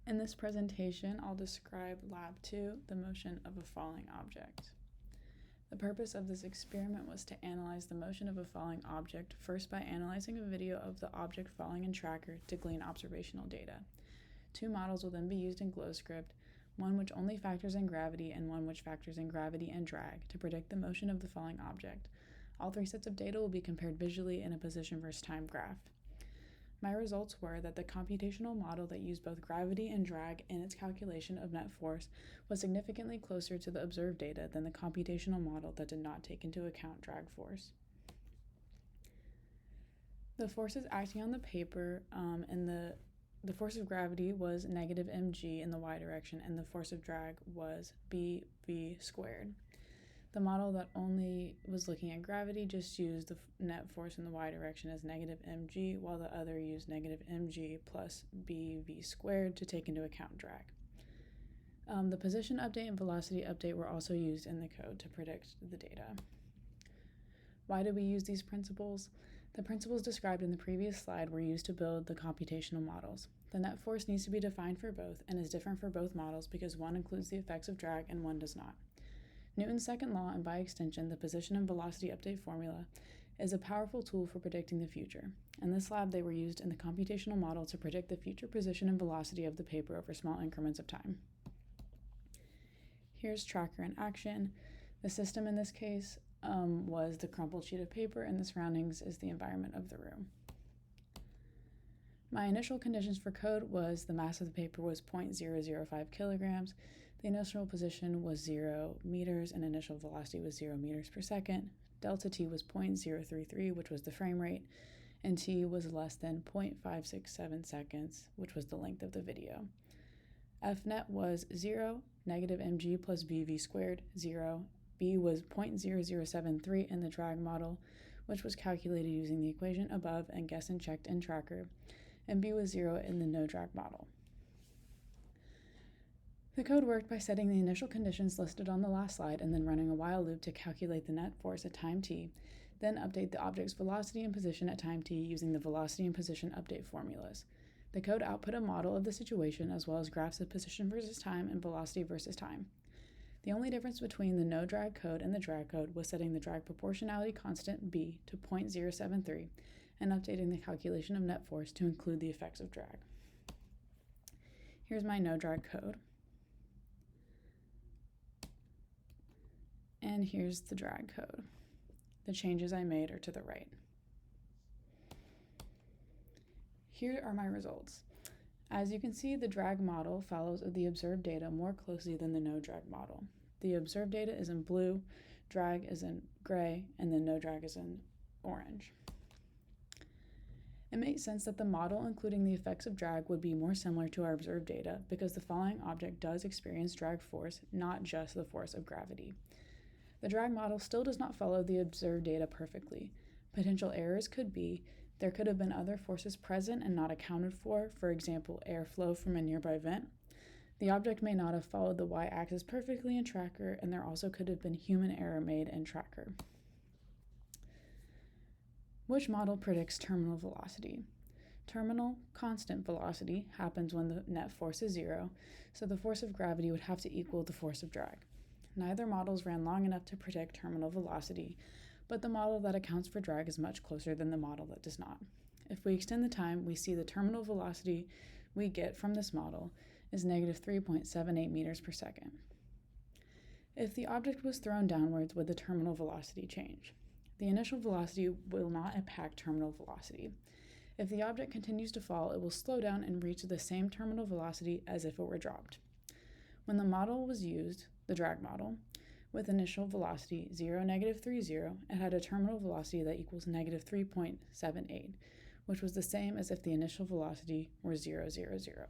In this presentation, I'll describe Lab 2, the motion of a falling object. The purpose of this experiment was to analyze the motion of a falling object, first by analyzing a video of the object falling in Tracker to glean observational data. Two models will then be used in GlowScript, one which only factors in gravity and one which factors in gravity and drag to predict the motion of the falling object. All three sets of data will be compared visually in a position versus time graph. My results were that the computational model that used both gravity and drag in its calculation of net force was significantly closer to the observed data than the computational model that did not take into account drag force. The forces acting on the paper and the force of gravity was negative mg in the y direction, and the force of drag was bv squared. The model that only was looking at gravity just used the net force in the y direction as negative mg, while the other used negative mg plus bv squared to take into account drag. The position update and velocity update were also used in the code to predict the data. Why did we use these principles? The principles described in the previous slide were used to build the computational models. The net force needs to be defined for both and is different for both models because one includes the effects of drag and one does not. Newton's second law, and by extension, the position and velocity update formula, is a powerful tool for predicting the future. In this lab, they were used in the computational model to predict the future position and velocity of the paper over small increments of time. Here's Tracker in action. The system in this case was the crumpled sheet of paper, and the surroundings is the environment of the room. My initial conditions for code was the mass of the paper was 0.005 kilograms, the initial position was 0 meters, and initial velocity was 0 meters per second. Delta t was 0.033, which was the frame rate, and t was less than 0.567 seconds, which was the length of the video. Fnet was 0, negative mg plus bv squared, 0. B was 0.0073 in the drag model, which was calculated using the equation above and guessed and checked in Tracker, and B was 0 in the no drag model. The code worked by setting the initial conditions listed on the last slide and then running a while loop to calculate the net force at time t, then update the object's velocity and position at time t using the velocity and position update formulas. The code output a model of the situation as well as graphs of position versus time and velocity versus time. The only difference between the no drag code and the drag code was setting the drag proportionality constant b to 0.073 and updating the calculation of net force to include the effects of drag. Here's my no drag code. And here's the drag code. The changes I made are to the right. Here are my results. As you can see, the drag model follows the observed data more closely than the no drag model. The observed data is in blue, drag is in gray, and then no drag is in orange. It makes sense that the model including the effects of drag would be more similar to our observed data because the falling object does experience drag force, not just the force of gravity. The drag model still does not follow the observed data perfectly. Potential errors could be there could have been other forces present and not accounted for example, airflow from a nearby vent. The object may not have followed the y-axis perfectly in Tracker, and there also could have been human error made in Tracker. Which model predicts terminal velocity? Terminal constant velocity happens when the net force is 0, so the force of gravity would have to equal the force of drag. Neither models ran long enough to predict terminal velocity, but the model that accounts for drag is much closer than the model that does not. If we extend the time, we see the terminal velocity we get from this model is negative 3.78 meters per second. If the object was thrown downwards, would the terminal velocity change? The initial velocity will not impact terminal velocity. If the object continues to fall, it will slow down and reach the same terminal velocity as if it were dropped. When the model was used, the drag model, with initial velocity 0, negative 3, 0, it had a terminal velocity that equals negative 3.78, which was the same as if the initial velocity were 0, 0, 0.